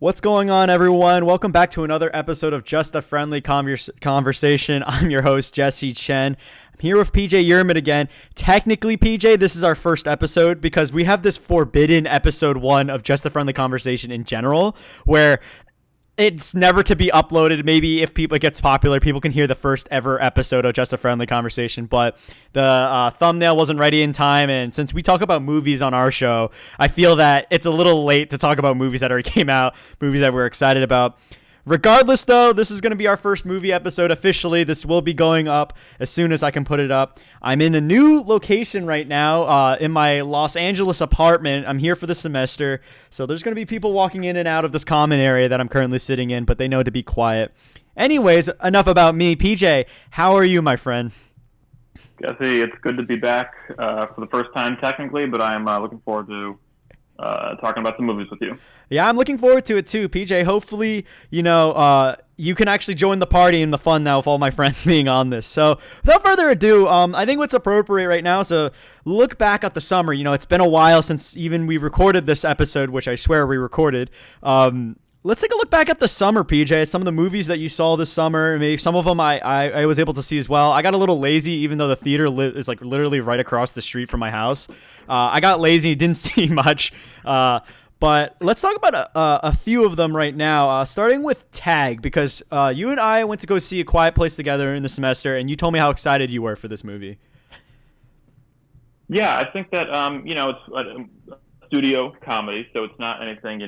What's going on, everyone? Welcome back to another episode of Just a Friendly Conversation. I'm your host, Jesse Chen. I'm here with PJ Yerman again. Technically, PJ, this is our first episode because we have this forbidden episode 1 of Just a Friendly Conversation in general, where it's never to be uploaded. Maybe if it gets popular, people can hear the first ever episode of Just a Friendly Conversation. But the thumbnail wasn't ready in time, and since we talk about movies on our show, I feel that it's a little late to talk about movies that already came out, movies that we're excited about. Regardless, though, this is going to be our first movie episode officially. This will be going up as soon as I can put it up. I'm in a new location right now in my Los Angeles apartment. I'm here for the semester, so there's going to be people walking in and out of this common area that I'm currently sitting in, but they know to be quiet. Anyways, enough about me. PJ, how are you, my friend? Jesse, it's good to be back for the first time technically, but I'm looking forward to talking about some movies with you. Yeah, I'm looking forward to it too, PJ. Hopefully, you can actually join the party and the fun now with all my friends being on this. So, without further ado, I think what's appropriate right now is to look back at the summer. It's been a while since even we recorded this episode, which I swear we recorded. Let's take a look back at the summer, PJ. Some of the movies that you saw this summer, maybe some of them I was able to see as well. I got a little lazy, even though the theater is like literally right across the street from my house. I got lazy, didn't see much. But let's talk about a few of them right now, starting with Tag, because you and I went to go see A Quiet Place together in the semester, and you told me how excited you were for this movie. Yeah, I think that, it's a studio comedy, so it's not anything,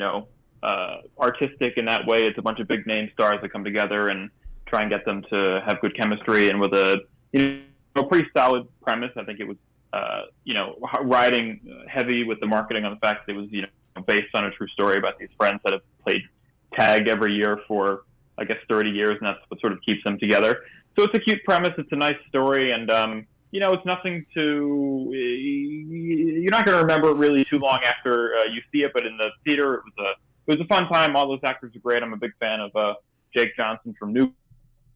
artistic in that way. It's a bunch of big name stars that come together and try and get them to have good chemistry, and with a pretty solid premise. I think it was riding heavy with the marketing on the fact that it was based on a true story about these friends that have played tag every year for I guess 30 years, and that's what sort of keeps them together. So it's a cute premise. It's a nice story, and it's nothing to you're not going to remember it really too long after you see it. But in the theater, it was a fun time. All those actors are great. I'm a big fan of Jake Johnson from New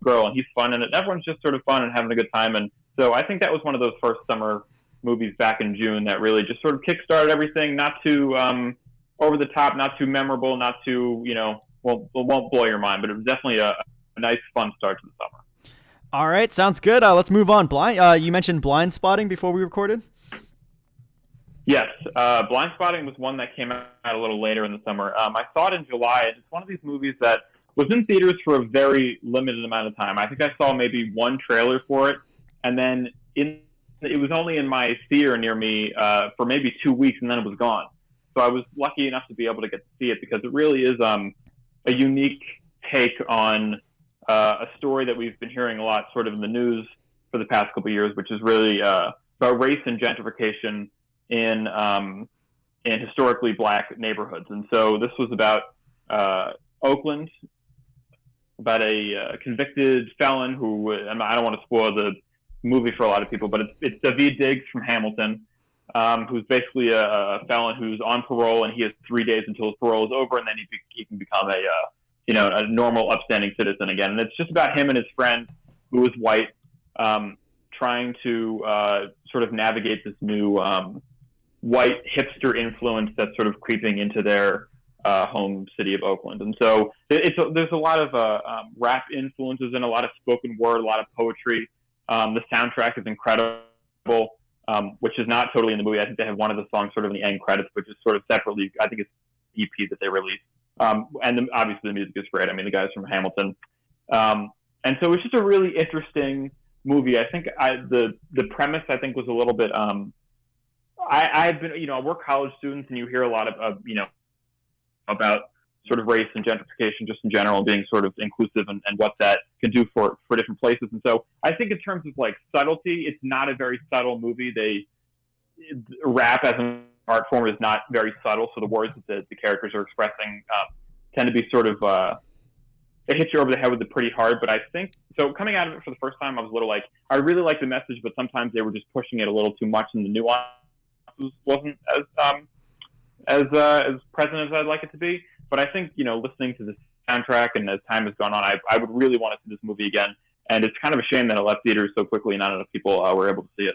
Girl, and he's fun in it. Everyone's just sort of fun and having a good time. And so I think that was one of those first summer movies back in June that really just sort of kickstarted everything. Not too over the top, not too memorable, not too it won't blow your mind, but it was definitely a nice, fun start to the summer. All right, sounds good. Let's move on. You mentioned Blind Spotting before we recorded. Yes, Blind Spotting was one that came out a little later in the summer. I saw it in July. It's one of these movies that was in theaters for a very limited amount of time. I think I saw maybe one trailer for it, and then it was only in my theater near me for maybe 2 weeks, and then it was gone. So I was lucky enough to be able to get to see it because it really is a unique take on a story that we've been hearing a lot sort of in the news for the past couple of years, which is really about race and gentrification in historically black neighborhoods. And so this was about Oakland, about a convicted felon who, and I don't want to spoil the movie for a lot of people, but it's Daveed Diggs from Hamilton, who's basically a felon who's on parole, and he has 3 days until his parole is over, and then he can become a normal, upstanding citizen again. And it's just about him and his friend, who is white, trying to sort of navigate this new white hipster influence that's sort of creeping into their home city of Oakland. And so there's a lot of rap influences and a lot of spoken word, a lot of poetry. The soundtrack is incredible, which is not totally in the movie. I think they have one of the songs sort of in the end credits, which is sort of separately. I think it's EP that they released. Obviously the music is great. I mean, the guys from Hamilton. And so it's just a really interesting movie. I think the premise, I think, was a little bit, I've been, we're college students, and you hear a lot of about sort of race and gentrification just in general, being sort of inclusive and what that can do for different places. And so I think in terms of like subtlety, it's not a very subtle movie. Rap as an art form is not very subtle. So the words that the characters are expressing tend to be sort of, it hits you over the head with it pretty hard. But I think, so coming out of it for the first time, I was a little like, I really liked the message, but sometimes they were just pushing it a little too much, and the nuance wasn't as present as I'd like it to be. But I think, listening to this soundtrack and as time has gone on, I would really want to see this movie again. And it's kind of a shame that it left theaters so quickly and not enough people were able to see it.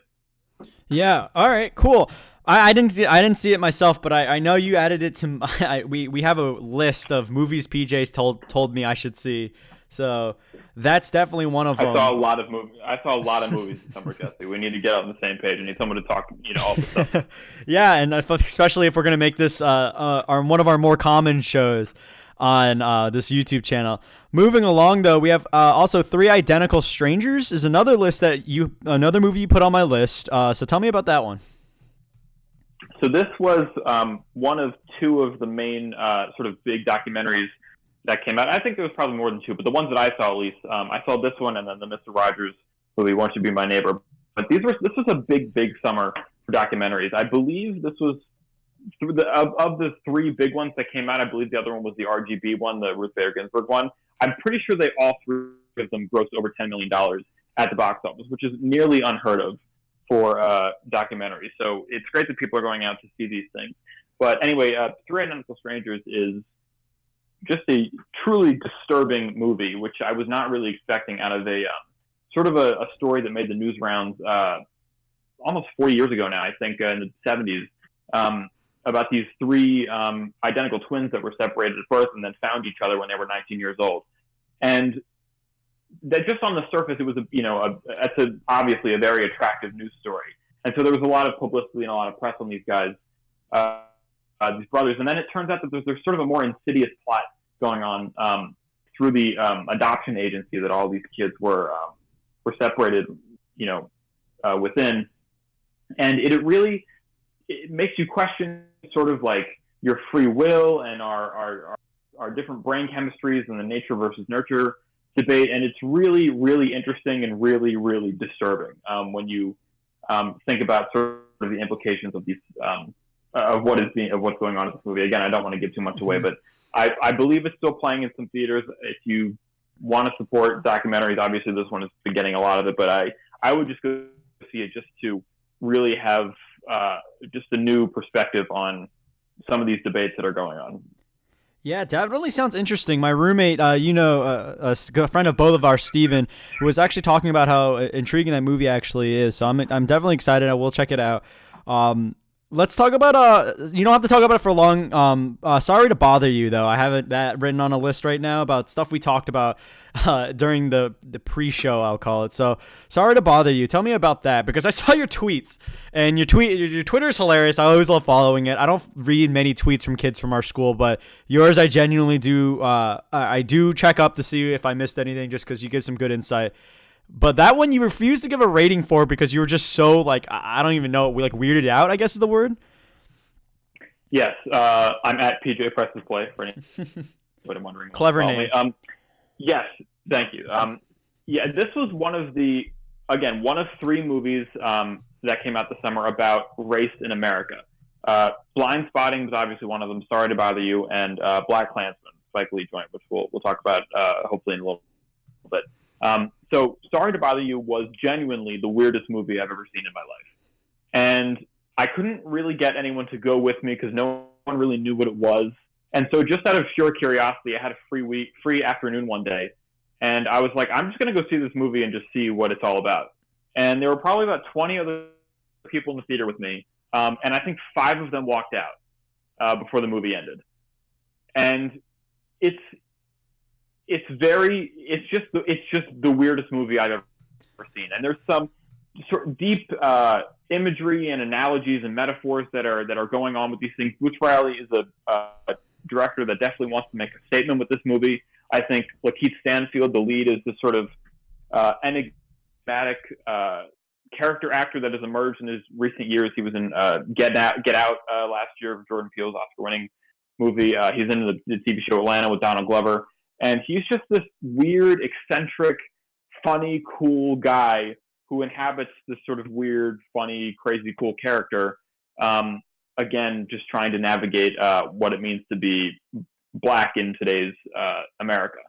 Yeah. All right, cool. I didn't see it myself, but I know you added it to we have a list of movies PJ's told me I should see. So that's definitely one of I saw a them. lot of movies. I saw a lot of movies this summer, Jesse. We need to get on the same page. I need someone to talk, all the stuff. Yeah, and especially if we're gonna make this our one of our more common shows on this YouTube channel. Moving along, though, we have also Three Identical Strangers is another movie you put on my list. So tell me about that one. So this was one of two of the main sort of big documentaries that came out. I think there was probably more than two, but the ones that I saw, at least, I saw this one and then the Mister Rogers movie, "Won't You Be My Neighbor." But this was a big summer for documentaries. I believe this was of the three big ones that came out. I believe the other one was the RGB one, the Ruth Bader Ginsburg one. I'm pretty sure they all three of them grossed over $10 million at the box office, which is nearly unheard of for documentaries. So it's great that people are going out to see these things. But anyway, Three Identical Strangers is just a truly disturbing movie, which I was not really expecting out of a sort of a story that made the news rounds almost 4 years ago now, I think, in the 70s, about these three identical twins that were separated at birth and then found each other when they were 19 years old. And that just on the surface, it was obviously a very attractive news story. And so there was a lot of publicity and a lot of press on these guys, these brothers. And then it turns out that there's sort of a more insidious plot going on through the adoption agency that all these kids were separated, within. And it makes you question sort of like your free will and our different brain chemistries and the nature versus nurture debate. And it's really, really interesting and really, really disturbing when you think about sort of the implications of these of what's going on in this movie. Again, I don't want to give too much away, but I believe it's still playing in some theaters. If you want to support documentaries, obviously this one has been getting a lot of it, but I would just go see it just to really have just a new perspective on some of these debates that are going on. Yeah, that really sounds interesting. My roommate, a friend of both of ours, Steven, was actually talking about how intriguing that movie actually is. So I'm definitely excited. I will check it out. Let's talk about you don't have to talk about it for long. Sorry to bother you though. I have that written on a list right now about stuff we talked about during the pre-show, I'll call it. So sorry to bother you. Tell me about that because I saw your tweets and your Twitter is hilarious. I always love following it. I don't read many tweets from kids from our school, but yours I genuinely do. I do check up to see if I missed anything just because you give some good insight. But that one you refused to give a rating for because you were just so like I don't even know, like weirded out, I guess is the word. Yes, I'm at PJ Presses Play for anybody wondering. Clever name. Yes, thank you. Yeah, this was one of three movies that came out this summer about race in America. Blind Spotting was obviously one of them. Sorry to Bother You, and Black Klansman, Spike Lee joint, which we'll talk about hopefully in a little bit. So Sorry to Bother You was genuinely the weirdest movie I've ever seen in my life. And I couldn't really get anyone to go with me because no one really knew what it was. And so just out of sheer curiosity, I had a free afternoon one day. And I was like, I'm just going to go see this movie and just see what it's all about. And there were probably about 20 other people in the theater with me. And I think 5 of them walked out before the movie ended. And it's just the weirdest movie I've ever seen. And there's some sort of deep imagery and analogies and metaphors that are going on with these things. Bruce Riley is a director that definitely wants to make a statement with this movie. I think Lakeith Stanfield, the lead, is this sort of enigmatic character actor that has emerged in his recent years. He was in Get Out last year, Jordan Peele's Oscar-winning movie. He's in the TV show Atlanta with Donald Glover. And he's just this weird, eccentric, funny, cool guy who inhabits this sort of weird, funny, crazy, cool character. Again, just trying to navigate what it means to be Black in today's America.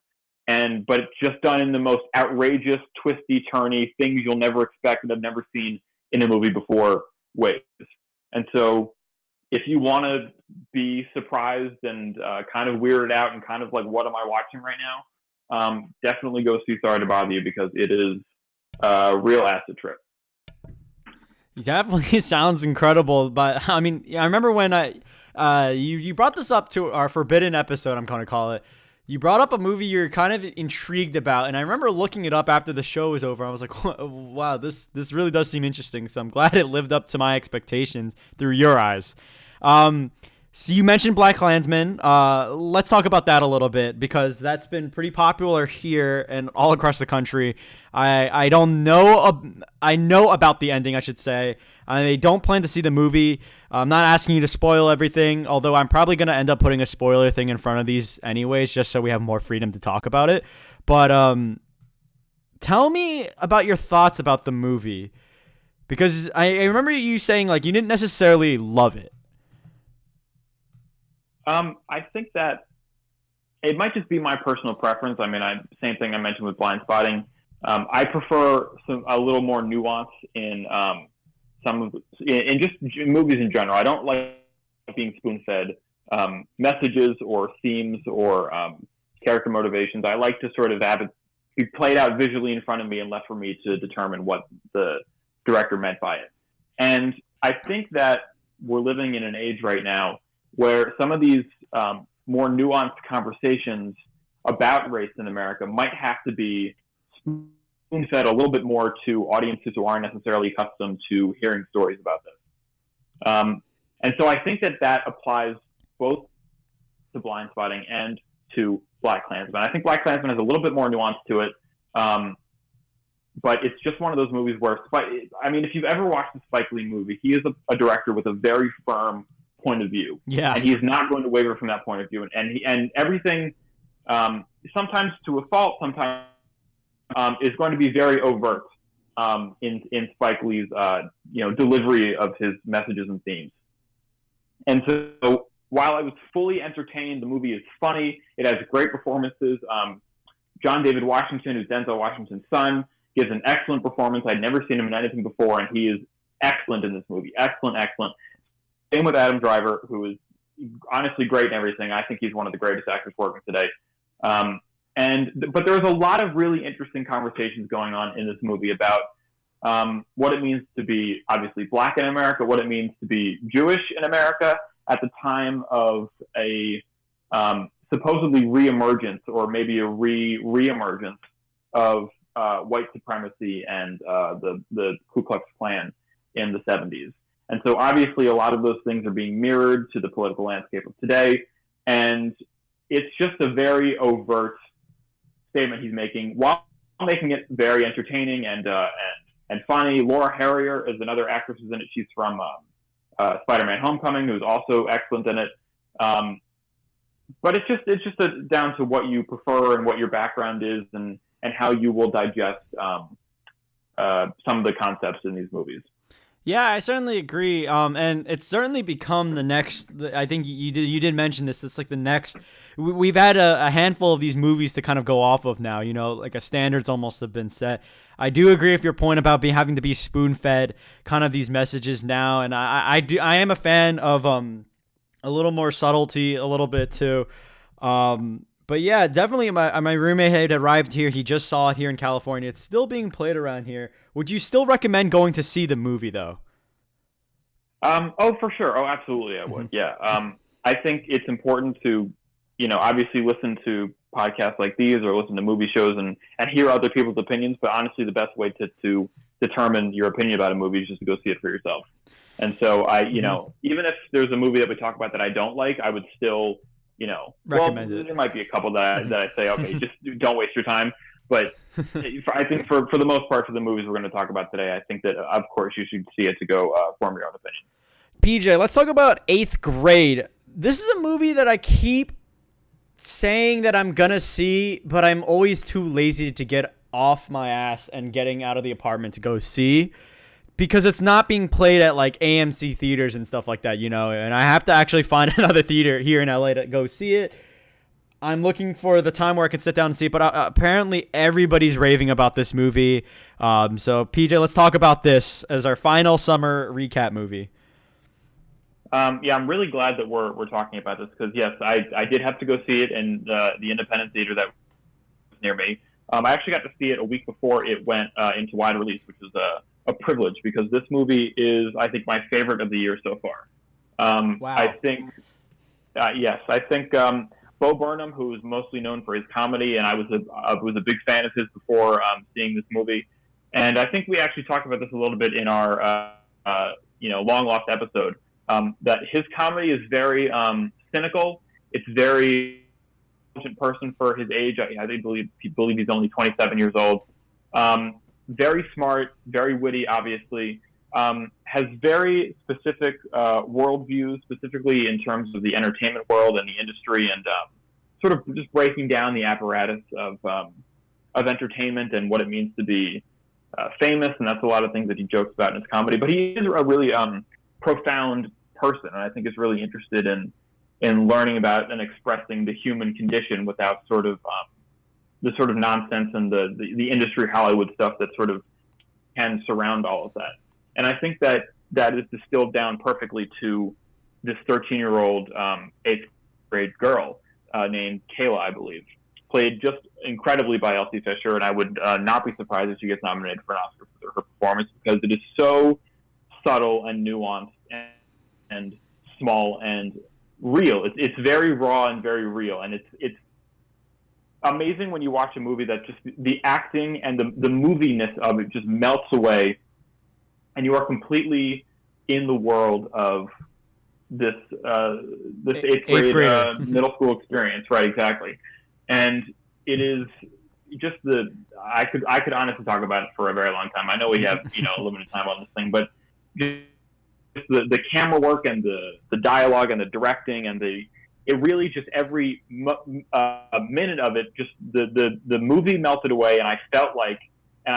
But it's just done in the most outrageous, twisty, turny, things you'll never expect and have never seen in a movie before ways. And so if you want to be surprised and kind of weirded out and kind of like, what am I watching right now? Definitely go see Sorry to Bother You because it is a real acid trip. It definitely sounds incredible, but I mean, I remember when you brought this up to our forbidden episode, I'm going to call it. You brought up a movie you're kind of intrigued about, and I remember looking it up after the show was over. I was like, wow, this really does seem interesting. So I'm glad it lived up to my expectations through your eyes. So you mentioned Black Klansman. Let's talk about that a little bit because that's been pretty popular here and all across the country. I don't know. I know about the ending, I should say. I don't plan to see the movie. I'm not asking you to spoil everything, although I'm probably going to end up putting a spoiler thing in front of these anyways, just so we have more freedom to talk about it. But tell me about your thoughts about the movie because I remember you saying like you didn't necessarily love it. I think that it might just be my personal preference. I mean, same thing I mentioned with Blind Spotting. I prefer a little more nuance in in just movies in general. I don't like being spoon-fed messages or themes or character motivations. I like to sort of have it be played out visually in front of me and left for me to determine what the director meant by it. And I think that we're living in an age right now where some of these more nuanced conversations about race in America might have to be spoon-fed a little bit more to audiences who aren't necessarily accustomed to hearing stories about this. And so I think that applies both to Blind Spotting and to Black Klansman. I think Black Klansman has a little bit more nuance to it, but it's just one of those movies where, if you've ever watched a Spike Lee movie, he is a director with a very firm point of view. Yeah. And he is not going to waver from that point of view. And everything, sometimes to a fault, sometimes is going to be very overt in Spike Lee's delivery of his messages and themes. And so while I was fully entertained, the movie is funny. It has great performances. John David Washington, who's Denzel Washington's son, gives an excellent performance. I'd never seen him in anything before, and he is excellent in this movie. Excellent. Same with Adam Driver, who is honestly great in everything. I think he's one of the greatest actors working today. But there's a lot of really interesting conversations going on in this movie about what it means to be obviously Black in America, what it means to be Jewish in America at the time of a supposedly reemergence or maybe a reemergence of white supremacy and the Ku Klux Klan in the 70s. And so obviously a lot of those things are being mirrored to the political landscape of today. And it's just a very overt statement he's making while making it very entertaining and funny. Laura Harrier is another actress who's in it. She's from Spider-Man: Homecoming, who's also excellent in it. But it's just down to what you prefer and what your background is and how you will digest some of the concepts in these movies. Yeah, I certainly agree. And it's certainly become the next. I think you did mention this. It's like the next. We've had a handful of these movies to kind of go off of now. Like a standards almost have been set. I do agree with your point about having to be spoon-fed kind of these messages now, and I am a fan of a little more subtlety, a little bit too. But yeah, definitely my roommate had arrived here. He just saw it here in California. It's still being played around here. Would you still recommend going to see the movie, though? Oh, for sure. Oh, absolutely, I would. Yeah. I think it's important to, obviously listen to podcasts like these or listen to movie shows and hear other people's opinions. But honestly, the best way to determine your opinion about a movie is just to go see it for yourself. And so even if there's a movie that we talk about that I don't like, I would still recommend it. There might be a couple that I say, okay, just don't waste your time. But I think for the most part, for the movies we're going to talk about today, I think that, of course, you should see it to go form your own opinion. PJ, let's talk about 8th Grade. This is a movie that I keep saying that I'm going to see, but I'm always too lazy to get off my ass and getting out of the apartment to go see. Because it's not being played at like AMC theaters and stuff like that, and I have to actually find another theater here in LA to go see it. I'm looking for the time where I can sit down and see it, but apparently everybody's raving about this movie. So PJ, let's talk about this as our final summer recap movie. I'm really glad that we're talking about this because yes, I did have to go see it in the independent theater that was near me. I actually got to see it a week before it went into wide release, which was a privilege because this movie is, I think, my favorite of the year so far. Wow. I think, yes, I think Bo Burnham, who is mostly known for his comedy, and I was a big fan of his before seeing this movie, and I think we actually talked about this a little bit in our long lost episode. That his comedy is very cynical. It's very intelligent person for his age. I believe he's only 27 years old. Very smart, very witty, obviously. Has very specific worldviews, specifically in terms of the entertainment world and the industry, and sort of just breaking down the apparatus of entertainment and what it means to be famous. And that's a lot of things that he jokes about in his comedy. But he is a really profound person, and I think is really interested in learning about and expressing the human condition without sort of the sort of nonsense and the industry Hollywood stuff that sort of can surround all of that. And I think that is distilled down perfectly to this 13-year-old eighth grade girl named Kayla, I believe, played just incredibly by Elsie Fisher, and I would not be surprised if she gets nominated for an Oscar for her performance because it is so subtle and nuanced and small and real. It's very raw and very real, and it's amazing when you watch a movie that just the acting and the moviness of it just melts away, and you are completely in the world of this eighth grade middle school experience, right? Exactly, and it is just I could honestly talk about it for a very long time. I know we have limited time on this thing, but just the camera work and the dialogue and the directing and it really just every minute of it, just the movie melted away, and I felt like, and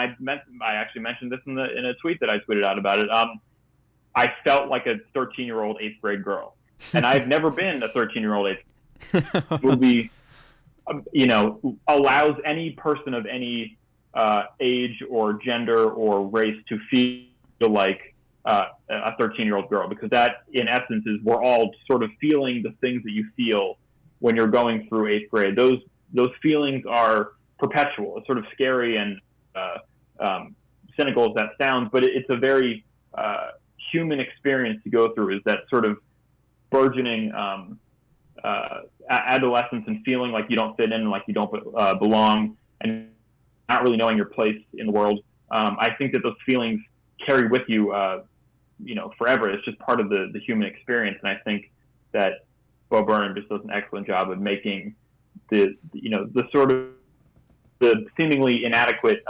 I actually mentioned this in a tweet that I tweeted out about it. I felt like a 13-year-old eighth grade girl, and I've never been a 13-year-old eighth movie. Allows any person of any age or gender or race to feel like a 13-year-old girl, because that, in essence, is we're all sort of feeling the things that you feel when you're going through eighth grade. Those feelings are perpetual. It's sort of scary and cynical as that sounds, but it's a very human experience to go through. Is that sort of burgeoning adolescence and feeling like you don't fit in, like you don't belong, and not really knowing your place in the world. I think that those feelings carry with you, forever. It's just part of the human experience, and I think that Bo Burnham just does an excellent job of making the sort of the seemingly inadequate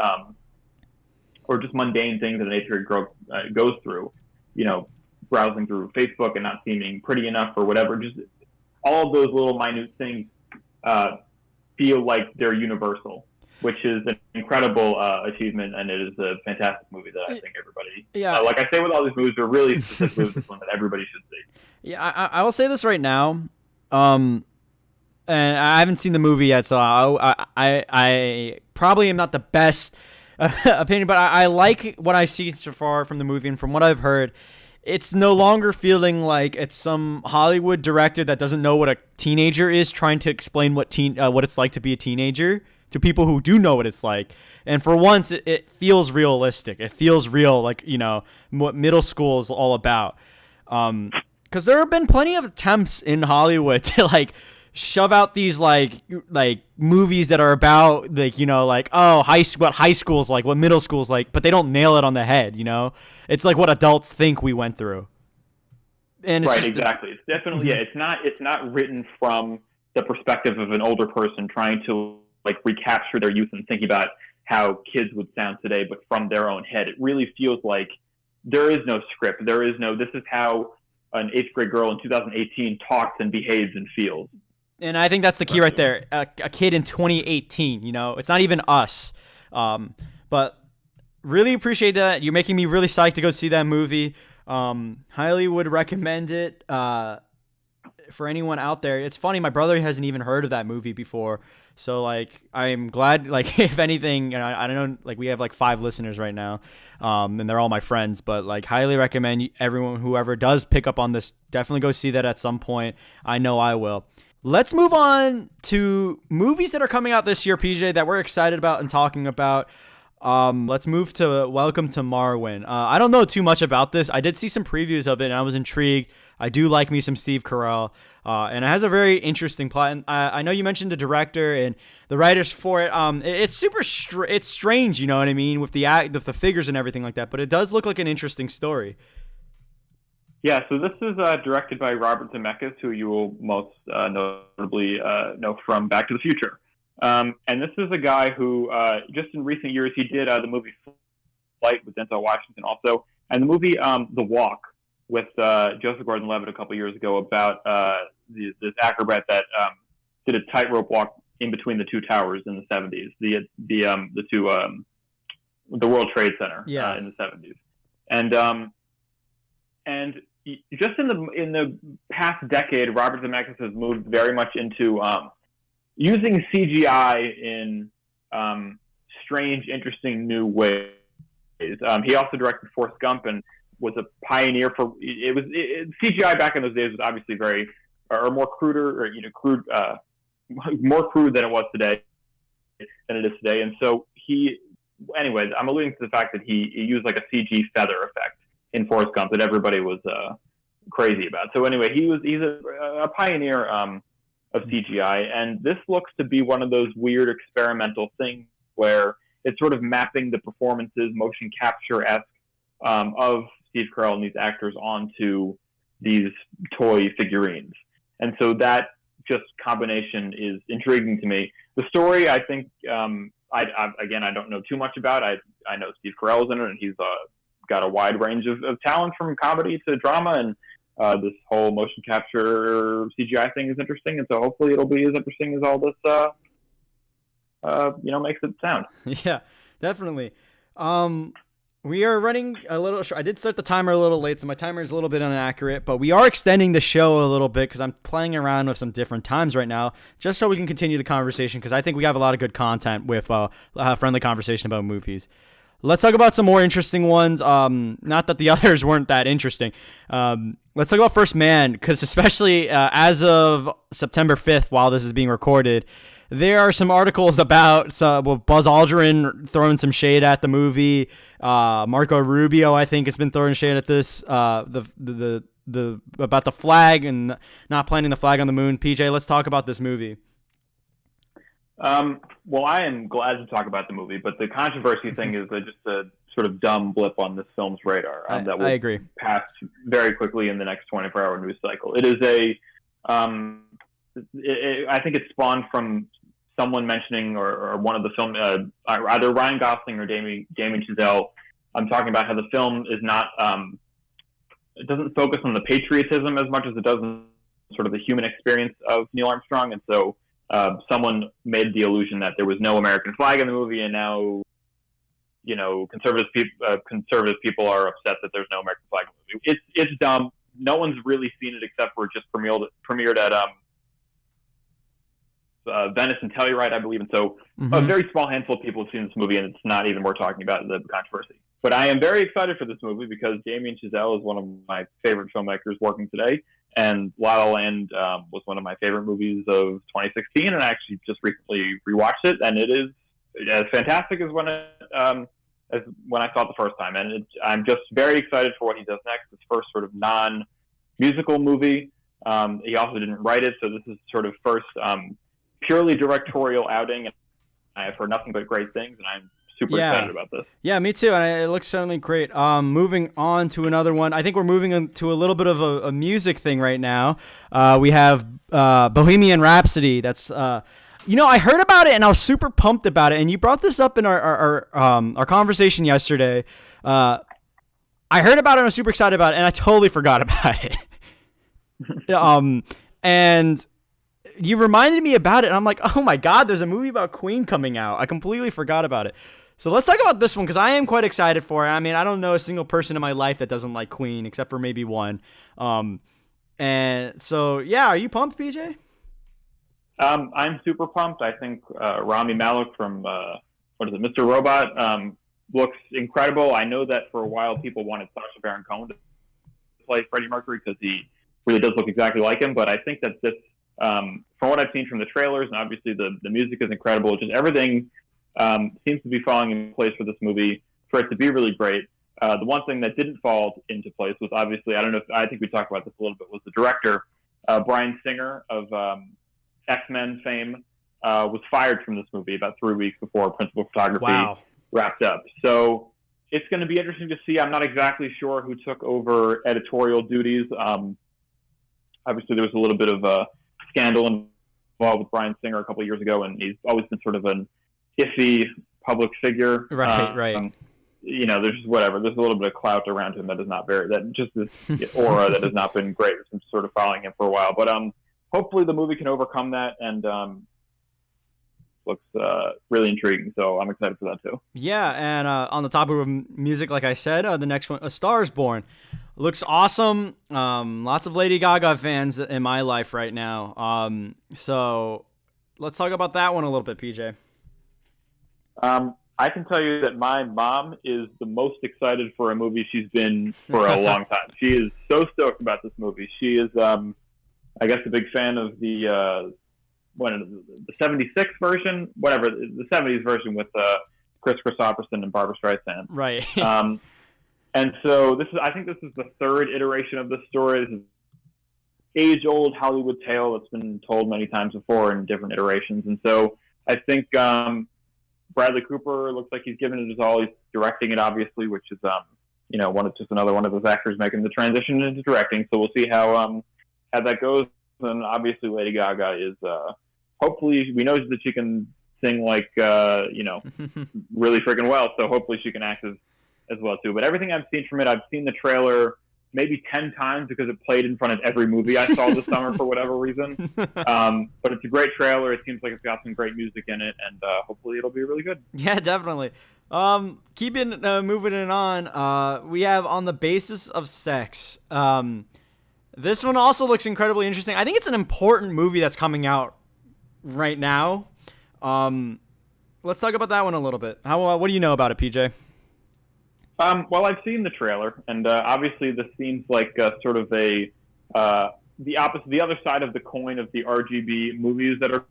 or just mundane things that an eighth grade girl goes through. Browsing through Facebook and not seeming pretty enough or whatever. Just all of those little minute things feel like they're universal, which is an incredible achievement, and it is a fantastic movie that I think everybody, like I say with all these movies, are really specifically with this one that everybody should see. Yeah, I will say this right now, and I haven't seen the movie yet, so I probably am not the best opinion, but I like what I see so far from the movie, and from what I've heard, it's no longer feeling like it's some Hollywood director that doesn't know what a teenager is trying to explain what it's like to be a teenager to people who do know what it's like. And for once, it feels realistic. It feels real, like, what middle school is all about. Because there have been plenty of attempts in Hollywood to, like, shove out these, like movies that are about, like, what high school's like, what middle school's like, but they don't nail it on the head, It's like what adults think we went through. And it's right, exactly. It's definitely, it's not written from the perspective of an older person trying to, like, recapture their youth and thinking about how kids would sound today, but from their own head. It really feels like there is no script. There is no, this is how an eighth grade girl in 2018 talks and behaves and feels. And I think that's the key right there. A kid in 2018, it's not even us. But really appreciate that. You're making me really psyched to go see that movie. Highly would recommend it for anyone out there. It's funny, my brother hasn't even heard of that movie before. So, like, I'm glad, like, if anything, I don't know, like, we have, like, 5 listeners right now, and they're all my friends, but, like, highly recommend everyone, whoever does pick up on this, definitely go see that at some point. I know I will. Let's move on to movies that are coming out this year, PJ, that we're excited about and talking about. Let's move to Welcome to Marwin. I don't know too much about this. I did see some previews of it, and I was intrigued. I do like me some Steve Carell, and it has a very interesting plot. And I know you mentioned the director and the writers for it. It's super it's strange, you know what I mean, with the figures and everything like that. But it does look like an interesting story. Yeah, so this is directed by Robert Zemeckis, who you will most notably know from Back to the Future. And this is a guy who, just in recent years, he did the movie Flight with Denzel Washington also, and the movie The Walk with Joseph Gordon-Levitt a couple years ago about this acrobat that did a tightrope walk in between the two towers in the 70s, the World Trade Center in the 70s. And just in the past decade, Robert Zemeckis has moved very much into using CGI in strange, interesting new ways. He also directed Forrest Gump and was a pioneer for CGI back in those days was obviously more crude than it was today than it is today. And so anyways, I'm alluding to the fact that he used like a CG feather effect in Forrest Gump that everybody was crazy about. So anyway, he's a pioneer of CGI, and this looks to be one of those weird experimental things where it's sort of mapping the performances, motion capture-esque, of Steve Carell and these actors onto these toy figurines. And so that just combination is intriguing to me. The story, I think, I don't know too much about. I know Steve Carell's in it, and he's got a wide range of talent from comedy to drama, and this whole motion capture CGI thing is interesting, and so hopefully it'll be as interesting as all this, makes it sound. Yeah, definitely. We are running a little short. I did start the timer a little late, so my timer is a little bit inaccurate, but we are extending the show a little bit because I'm playing around with some different times right now, just so we can continue the conversation, because I think we have a lot of good content with a friendly conversation about movies. Let's talk about some more interesting ones. Not that the others weren't that interesting. Let's talk about First Man, because especially as of September 5th, while this is being recorded, there are some articles about Buzz Aldrin throwing some shade at the movie. Marco Rubio, I think, has been throwing shade at this. About the flag and not planting the flag on the moon. PJ, let's talk about this movie. Well, I am glad to talk about the movie, but the controversy thing is just a sort of dumb blip on this film's radar that will I agree. pass very quickly in the next 24-hour news cycle. It is I think it spawned from someone mentioning or one of the film, either Ryan Gosling or Damien Chazelle. I'm talking about how the film is not, it doesn't focus on the patriotism as much as it does on sort of the human experience of Neil Armstrong, and so someone made the illusion that there was no American flag in the movie, and now, conservative people are upset that there's no American flag in the movie. It's dumb. No one's really seen it except for it just premiered at Venice and Telluride, I believe, and so a very small handful of people have seen this movie, and it's not even worth talking about the controversy. But I am very excited for this movie because Damien Chazelle is one of my favorite filmmakers working today, and La La Land was one of my favorite movies of 2016, and I actually just recently rewatched it, and it is as fantastic as when I saw it the first time. And I'm just very excited for what he does next. His first sort of non-musical movie. He also didn't write it, so this is sort of first purely directorial outing, and I have heard nothing but great things, and I'm super excited about this. Yeah, me too, and it looks certainly great. Moving on to another one. I think we're moving into a little bit of a music thing right now. We have Bohemian Rhapsody. That's I heard about it and I was super pumped about it. And you brought this up in our conversation yesterday. I heard about it and I was super excited about it, and I totally forgot about it. And you reminded me about it, and I'm like, oh my God, there's a movie about Queen coming out. I completely forgot about it. So let's talk about this one, because I am quite excited for it. I mean, I don't know a single person in my life that doesn't like Queen, except for maybe one. And so, yeah, are you pumped, PJ? I'm super pumped. I think Rami Malek from, Mr. Robot, looks incredible. I know that for a while people wanted Sacha Baron Cohen to play Freddie Mercury because he really does look exactly like him, but I think that this, from what I've seen from the trailers, and obviously the music is incredible, just everything seems to be falling in place for this movie for it to be really great. The one thing that didn't fall into place was obviously, I think we talked about this a little bit, was the director, Bryan Singer of X-Men fame, was fired from this movie about 3 weeks before principal photography wrapped up. So it's going to be interesting to see. I'm not exactly sure who took over editorial duties. Obviously, there was a little bit of a scandal involved with Bryan Singer a couple of years ago, and he's always been sort of an iffy public figure. Right. There's just whatever. There's a little bit of clout around him that is not this aura that has not been great. I'm sort of following him for a while, but hopefully the movie can overcome that, and looks really intriguing. So I'm excited for that too. Yeah, and on the topic of music, like I said, the next one, A Star Is Born, looks awesome. Lots of Lady Gaga fans in my life right now. So let's talk about that one a little bit, PJ. I can tell you that my mom is the most excited for a movie she's been for a long time. She is so stoked about this movie. She is, I guess, a big fan of the 76 version, whatever, the 70s version with Chris Christopherson and Barbra Streisand. Right. And so I think this is the third iteration of this story. This is age-old Hollywood tale that's been told many times before in different iterations. And so I think Bradley Cooper looks like he's given it his all. He's directing it, obviously, which is just another one of those actors making the transition into directing. So we'll see how that goes. And obviously, Lady Gaga is hopefully, we know that she can sing like really freaking well. So hopefully she can act as well too. But everything I've seen from it, I've seen the trailer maybe 10 times because it played in front of every movie I saw this summer for whatever reason. But it's a great trailer. It seems like it's got some great music in it, and hopefully it'll be really good. Yeah, definitely. Keeping moving it on, we have On the Basis of Sex. This one also looks incredibly interesting. I think it's an important movie that's coming out right now. Let's talk about that one a little bit. What do you know about it, PJ? Well, I've seen the trailer, and obviously this seems like sort of the other side of the coin of the RGB movies that are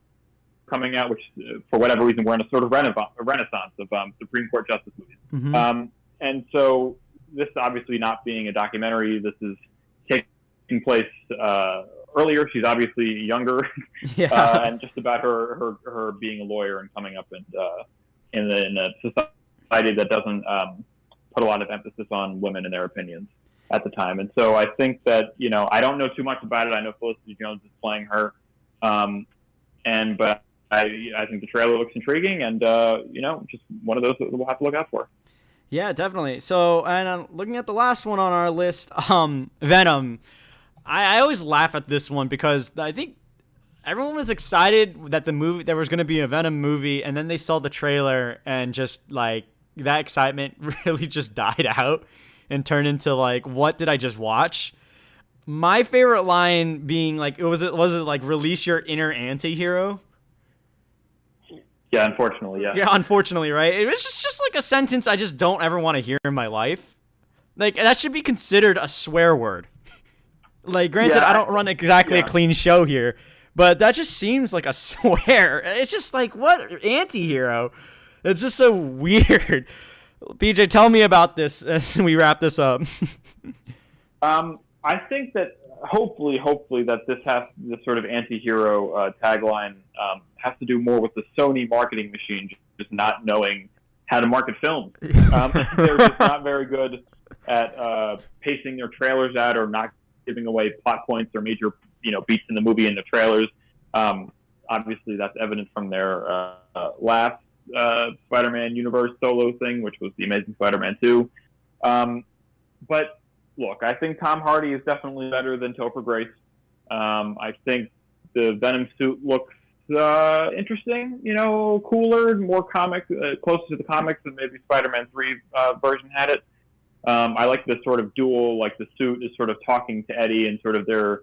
coming out, which for whatever reason we're in a sort of renaissance of Supreme Court justice movies. Mm-hmm. And so this obviously not being a documentary, this is taking place earlier. She's obviously younger, and just about her being a lawyer and coming up in a society that doesn't put a lot of emphasis on women and their opinions at the time. And so I think that, I don't know too much about it. I know Felicity Jones is playing her. But I think the trailer looks intriguing, and, just one of those that we'll have to look out for. Yeah, definitely. So, and looking at the last one on our list, Venom. I always laugh at this one because I think everyone was excited that there was going to be a Venom movie, and then they saw the trailer and just like that excitement really just died out and turned into like, what did I just watch? My favorite line being like, was it like, release your inner anti-hero? Yeah, unfortunately, yeah. Yeah, unfortunately, right? It was just like a sentence I just don't ever want to hear in my life. Like, that should be considered a swear word. Like, granted, I don't run exactly a clean show here, but that just seems like a swear. It's just like, what anti-hero? It's just so weird. PJ, tell me about this as we wrap this up. I think that hopefully that this sort of anti-hero tagline has to do more with the Sony marketing machine just not knowing how to market films. They're just not very good at pacing their trailers out or not giving away plot points or major beats in the movie in the trailers. Obviously, that's evident from their last Spider-Man universe solo thing, which was The Amazing Spider-Man 2. But look, I think Tom Hardy is definitely better than Topher Grace. I think the Venom suit looks interesting, cooler, more closer to the comics than maybe Spider-Man 3 version had it. I like this sort of dual, like the suit is sort of talking to Eddie, and sort of the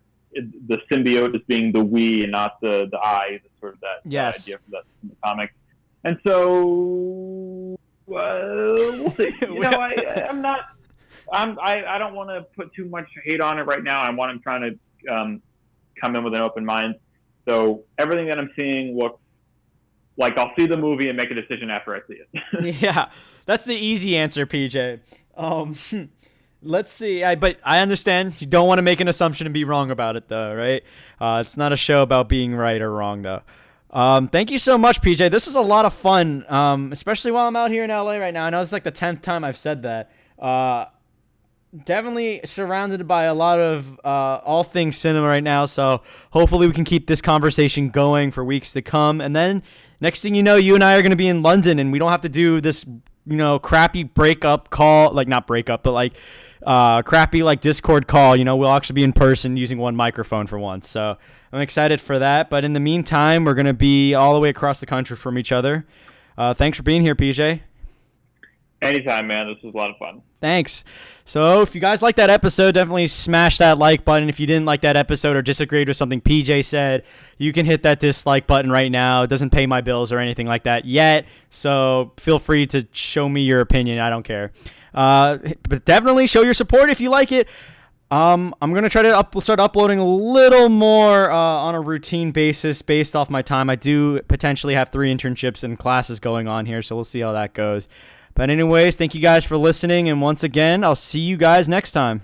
symbiote is being the we and not the I, sort of that idea for that in the comics. And so we'll see. I don't want to put too much hate on it right now. I'm trying to come in with an open mind. So everything that I'm seeing looks like I'll see the movie and make a decision after I see it. Yeah, that's the easy answer, PJ. Um, let's see. But I understand you don't want to make an assumption and be wrong about it, though, right? It's not a show about being right or wrong, though. Thank you so much, PJ. This was a lot of fun, especially while I'm out here in LA right now. I know it's like the 10th time I've said that. Definitely surrounded by a lot of all things cinema right now, so hopefully we can keep this conversation going for weeks to come. And then next thing you know, you and I are going to be in London, and we don't have to do this, crappy breakup call, like not breakup, but like crappy like Discord call. We'll actually be in person using one microphone for once. So I'm excited for that. But in the meantime, we're going to be all the way across the country from each other. Thanks for being here, PJ. Anytime, man. This was a lot of fun. Thanks. So if you guys like that episode, definitely smash that like button. If you didn't like that episode or disagreed with something PJ said, you can hit that dislike button right now. It doesn't pay my bills or anything like that yet, so feel free to show me your opinion. I don't care. But definitely show your support if you like it. I'm going to try to start uploading a little more on a routine basis based off my time. I do potentially have 3 internships and classes going on here, so we'll see how that goes. But anyways, thank you guys for listening, and once again, I'll see you guys next time.